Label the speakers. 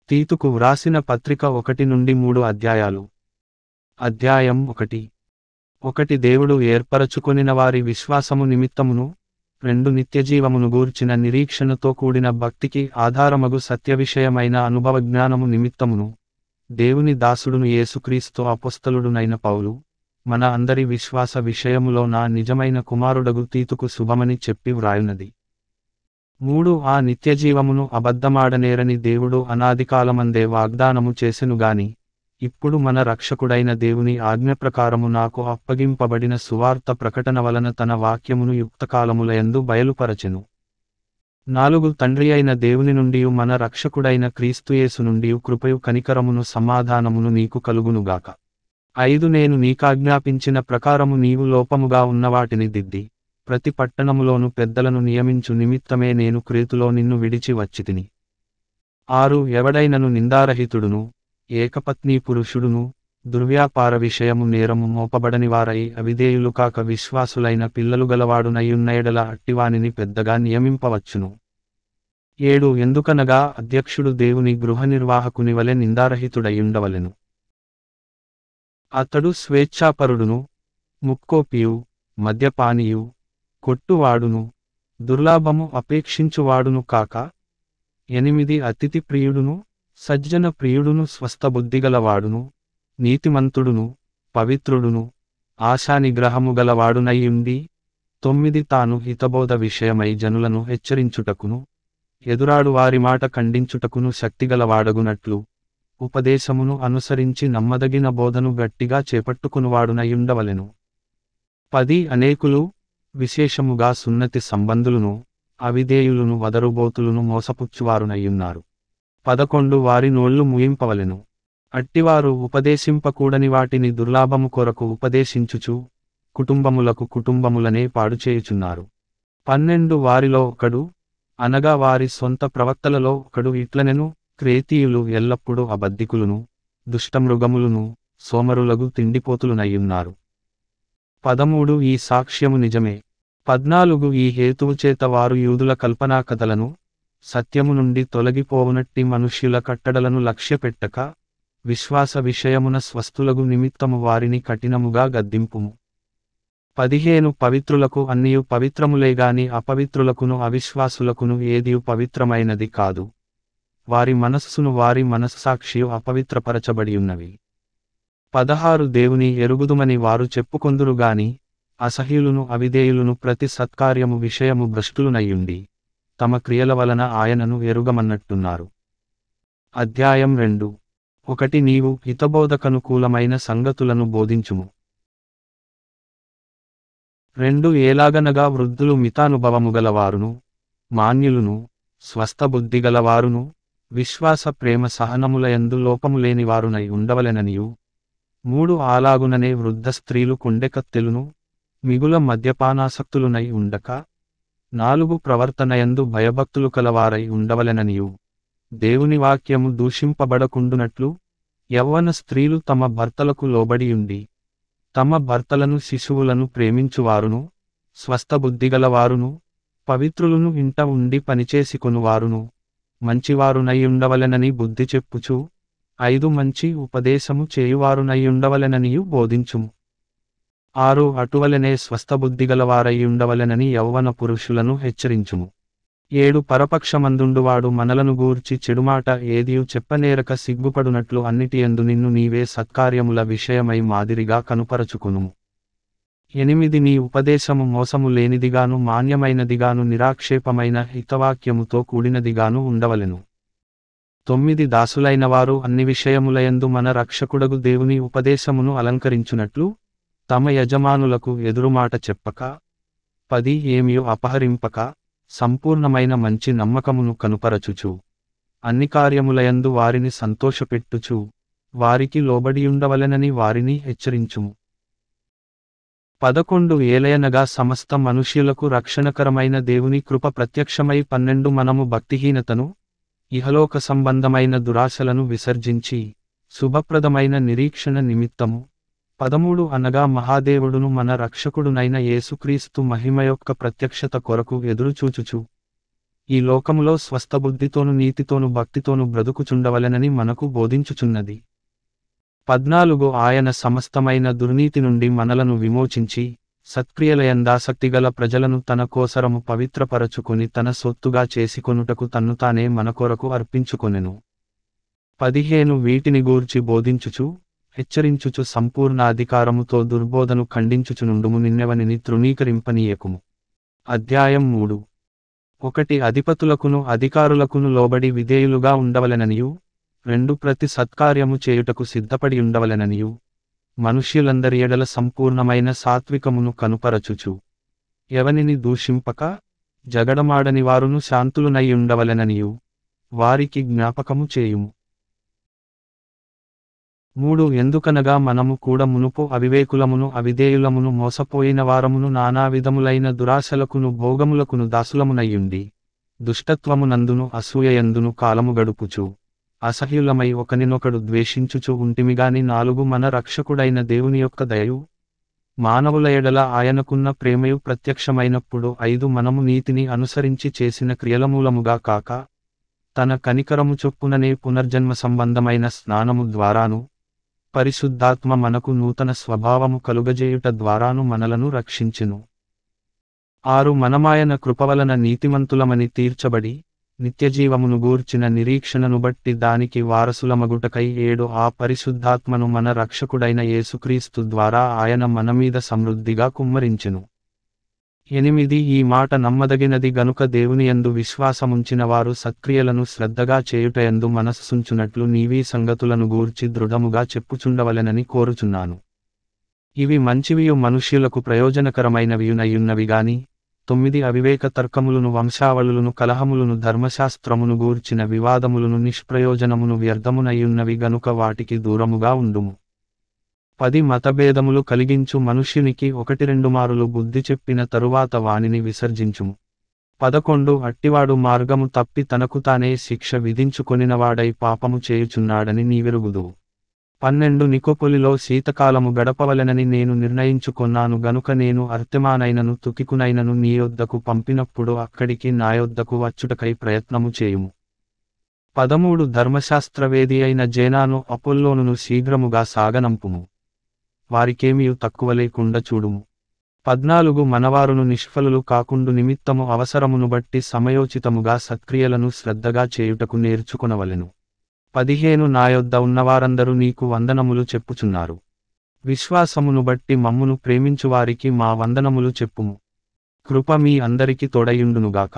Speaker 1: తీతుకు వ్రాసిన పత్రిక 1-3 అధ్యాయాలు. అధ్యాయం 1. దేవుడు ఏర్పరచుకొనిన వారి విశ్వాసము నిమిత్తమును, 2 నిత్యజీవమును గూర్చిన నిరీక్షణతో కూడిన భక్తికి ఆధారమగు సత్యవిషయమైన అనుభవజ్ఞానము నిమిత్తమును, దేవుని దాసుడును యేసుక్రీస్తు అపోస్తలుడునైన పౌలు, మన అందరి విశ్వాస విషయములో నా నిజమైన కుమారుడగు తీతుకు శుభమని చెప్పి వ్రాయునది. 3. ఆ నిత్యజీవమును అబద్ధమాడనేరని దేవుడు అనాదికాలమందే వాగ్దానము చేసెనుగాని, ఇప్పుడు మన రక్షకుడైన దేవుని ఆజ్ఞప్రకారము నాకు అప్పగింపబడిన సువార్త ప్రకటన వలన తన వాక్యమును యుక్తకాలములయందు బయలుపరచెను. 4. తండ్రి అయిన దేవుని నుండియు మన రక్షకుడైన క్రీస్తుయేసు నుండియు కృపయు కనికరమును సమాధానమును నీకు కలుగునుగాక. 5. నేను నీకాజ్ఞాపించిన ప్రకారము నీవు లోపముగా ఉన్నవాటిని దిద్ది, ప్రతి పట్టణములోను పెద్దలను నియమించు నిమిత్తమే నేను క్రేతులో నిన్ను విడిచి వచ్చితిని. 6. ఎవడైనను నిందారహితుడును, ఏకపత్నీ పురుషుడును, దుర్వ్యాపార విషయము నేరము మోపబడని వారై అవిధేయులు కాక విశ్వాసులైన పిల్లలు గలవాడునయున్న ఎడల అట్టివానిని పెద్దగా నియమింపవచ్చును. 7. ఎందుకనగా అధ్యక్షుడు దేవుని గృహ నిర్వాహకుని వలె నిందారహితుడయుండవలెను. అతడు స్వేచ్ఛాపరుడును, ముక్కోపియు, మద్యపానీయు, కొట్టువాడును, దుర్లాభము అపేక్షించువాడును కాక. 8. అతిథి ప్రియుడును, సజ్జన ప్రియుడును, స్వస్థబుద్ధిగలవాడును, నీతిమంతుడును, పవిత్రుడును, ఆశానిగ్రహము గలవాడునయ్యుండి. 9. తాను హితబోధ విషయమై జనులను హెచ్చరించుటకును, ఎదురాడు వారి మాట ఖండించుటకును శక్తిగలవాడగునట్లు, ఉపదేశమును అనుసరించి నమ్మదగిన బోధను గట్టిగా చేపట్టుకునివాడునయుండవలెను. 10. అనేకులు, విశేషముగా సున్నతి సంబంధులును, అవిధేయులును, వదరుబోతులును, మోసపుచ్చువారునయ్యున్నారు. 11. వారి నోళ్లు ముయింపవలెను. అట్టివారు ఉపదేశింపకూడని వాటిని దుర్లాభము కొరకు ఉపదేశించుచు, కుటుంబములనే పాడుచేయుచున్నారు. 12. వారిలో ఒకడు, అనగా వారి సొంత ప్రవక్తలలో ఒకడు ఇట్లనెను, క్రేతీయులు ఎల్లప్పుడూ అబద్ధికులును, దుష్టమృగములును, సోమరులగు తిండిపోతులునయ్యున్నారు. 13. ఈ సాక్ష్యము నిజమే. 14. ఈ హేతువుచేత వారు యూదుల కల్పనా కథలను, సత్యము నుండి తొలగిపోవునట్టి మనుష్యుల కట్టడలను లక్ష్యపెట్టక, విశ్వాస విషయమున స్వస్థులగు నిమిత్తము వారిని కఠినముగా గద్దింపుము. 15. పవిత్రులకు అన్నియు పవిత్రములేగాని అపవిత్రులకును అవిశ్వాసులకును ఏదియు పవిత్రమైనది కాదు. వారి మనస్సాక్షియు అపవిత్రపరచబడియున్నవి. 16. దేవుని ఎరుగుదుమని వారు చెప్పుకొందురుగాని, అసహ్యులును అవిధేయులును ప్రతి సత్కార్యము విషయము భ్రష్టులునయ్యుండి, తమ క్రియల వలన ఆయనను ఎరుగమన్నట్టున్నారు. అధ్యాయం 2. 1. నీవు హితబోధకనుకూలమైన సంగతులను బోధించుము. 2. ఏలాగనగా వృద్ధులు మితానుభవము గలవారును, మాన్యులును, స్వస్థబుద్ధిగలవారును, విశ్వాస ప్రేమ సహనములయందు లోపములేనివారునై ఉండవలెననియు. 3. అలాగుననే వృద్ధ స్త్రీలు కుండెకత్తెలును, మిగుల మద్యపానాసక్తులునై ఉండక. 4. ప్రవర్తనయందు భయభక్తులు కలవారై ఉండవలెననియు. దేవుని వాక్యము దూషింపబడకుండునట్లు, యవ్వన స్త్రీలు తమ భర్తలకు లోబడియుండి, తమ భర్తలను శిశువులను ప్రేమించువారును, స్వస్థబుద్ధిగలవారును, పవిత్రులును, ఇంట ఉండి పనిచేసికొనువారును, మంచివారునయ్యుండవలెనని బుద్ధి చెప్పుచు. 5. మంచి ఉపదేశము చేయువారునయ్యుండవలెననియు బోధించుము. 6. అటువలెనే స్వస్థబుద్ధిగలవారయ్యుండవలెనని యవ్వన పురుషులను హెచ్చరించుము. 7. పరపక్షమందుండువాడు మనలను గూర్చి చెడుమాట ఏదియు చెప్పనేరక సిగ్గుపడునట్లు అన్నిటియందు నిన్ను నీవే సత్కార్యముల విషయమై మాదిరిగా కనుపరచుకునుము. 8. నీ ఉపదేశము మోసము లేనిదిగాను మాన్యమైనదిగాను నిరాక్షేపమైన హితవాక్యముతో కూడినదిగాను ఉండవలెను. 9. దాసులైన వారు అన్ని విషయములయందు మన రక్షకుడగు దేవుని ఉపదేశమును అలంకరించునట్లు, తమ యజమానులకు ఎదురుమాట చెప్పక. 10. ఏమియు అపహరింపక, సంపూర్ణమైన మంచి నమ్మకమును కనుపరచుచు, అన్ని కార్యములయందు వారిని సంతోషపెట్టుచు, వారికి లోబడియుండవలెనని వారిని హెచ్చరించుము. 11. ఏలయనగా సమస్త మనుష్యులకు రక్షణకరమైన దేవుని కృప ప్రత్యక్షమై 12. మనము భక్తిహీనతను, ఇహలోక సంబంధమైన దురాశలను విసర్జించి, శుభప్రదమైన నిరీక్షణ నిమిత్తము. 13. అనగా మహాదేవుడును మన రక్షకుడునైన యేసుక్రీస్తు మహిమ యొక్క ప్రత్యక్షత కొరకు ఎదురుచూచుచు, ఈ లోకములో స్వస్థబుద్ధితోను నీతితోను భక్తితోను బ్రతుకుచుండవలెనని మనకు బోధించుచున్నది. 14 ఆయన సమస్తమైన దుర్నీతి నుండి మనలను విమోచించి, సత్క్రియలయందాసక్తిగల ప్రజలను తన కోసరము పవిత్రపరచుకొని తన సొత్తుగా చేసుకొనుటకు తన్ను తానే మన కొరకు అర్పించుకొనెను. 15 వీటిని గూర్చి బోధించుచు, హెచ్చరించుచు సంపూర్ణ అధికారముతో దుర్బోధను ఖండించుచునుండుము, నిన్నెవనిని తృణీకరింపనీయకుము. అధ్యాయం 3. 1 అధిపతులకును అధికారులకును లోబడి విధేయులుగా ఉండవలెననియు, 2 ప్రతి సత్కార్యము చేయుటకు సిద్ధపడి ఉండవలెననియు, మనుష్యులందరి ఎడల సంపూర్ణమైన సాత్వికమును కనుపరచుచు, ఎవనిని దూషింపక, జగడమాడని వారును శాంతులునై ఉండవలెననియు, వారికి జ్ఞాపకము చేయుము. 3 ఎందుకనగా మనము కూడా మునుపు అవివేకులమును అవిధేయులమును మోసపోయిన వారమును నానావిధములైన దురాశలకును భోగములకును దాసులమునయ్యుండి, దుష్టత్వమునందును అసూయయందును కాలము గడుపుచు, అసహ్యులమై ఒకనినొకడు ద్వేషించుచు ఉంటిమిగాని 4 మన రక్షకుడైన దేవుని యొక్క దయయు, మానవుల ఎడల ఆయనకున్న ప్రేమయు ప్రత్యక్షమైనప్పుడు 5 మనము నీతిని అనుసరించి చేసిన క్రియలమూలముగా కాక, తన కనికరము చొప్పుననే పునర్జన్మ సంబంధమైన స్నానము ద్వారాను, పరిశుద్ధాత్మ మనకు నూతన స్వభావము కలుగజేయుట ద్వారాను మనలను రక్షించెను. 6 మనమాయన కృపవలన నీతిమంతులమని తీర్చబడి, నిత్యజీవమును గూర్చిన నిరీక్షణను బట్టి దానికి వారసులమగుటకై 7 ఆ పరిశుద్ధాత్మను మన రక్షకుడైన యేసుక్రీస్తు ద్వారా ఆయన మనమీద సమృద్ధిగా కుమ్మరించెను. 8 ఈ మాట నమ్మదగినది గనుక దేవునియందు విశ్వాసముంచిన వారు సత్క్రియలను శ్రద్ధగా చేయుటయందు మనస్సుంచునట్లు నీవీ సంగతులను గూర్చి దృఢముగా చెప్పుచుండవలెనని కోరుచున్నాను. ఇవి మంచివియు మనుష్యులకు ప్రయోజనకరమైనవియునయ్యున్నవి గాని, 9 అవివేక తర్కములను వంశావళులను కలహములను ధర్మశాస్త్రమును గూర్చిన వివాదములను నిష్ప్రయోజనమును వ్యర్థమునయ్యున్నవి గనుక వాటికి దూరముగా ఉండుము. 10 మతభేదములు కలిగించు మనుష్యునికి 1-2 మారులు బుద్ధి చెప్పిన తరువాత వానిని విసర్జించుము. 11 అట్టివాడు మార్గము తప్పి తనకు తానే శిక్ష విధించుకొనినవాడై పాపము చేయుచున్నాడని నీవెరుగుదువు. 12 నికోపొలిలో శీతకాలము గడపవలెనని నేను నిర్ణయించుకొన్నాను గనుక నేను అర్తెమానైనను తుకికునైనను నీ యొద్దకు పంపినప్పుడు అక్కడికి నా యొద్దకు వచ్చుటకై ప్రయత్నము చేయుము. 13 ధర్మశాస్త్రవేది అయిన జేనాను అపొల్లోనును శీఘ్రముగా సాగనంపుము. వారికేమియు తక్కువ లేకుండా చూడుము. 14 మనవారును నిష్ఫలులు కాకుండు నిమిత్తము అవసరమును బట్టి సమయోచితముగా సత్క్రియలను శ్రద్ధగా చేయుటకు నేర్చుకొనవలెను. 15 నా యొద్ద ఉన్నవారందరూ నీకు వందనములు చెప్పుచున్నారు. విశ్వాసమును బట్టి మమ్మును ప్రేమించువారికి మా వందనములు చెప్పుము. కృప మీ అందరికి తోడయుండునుగాక.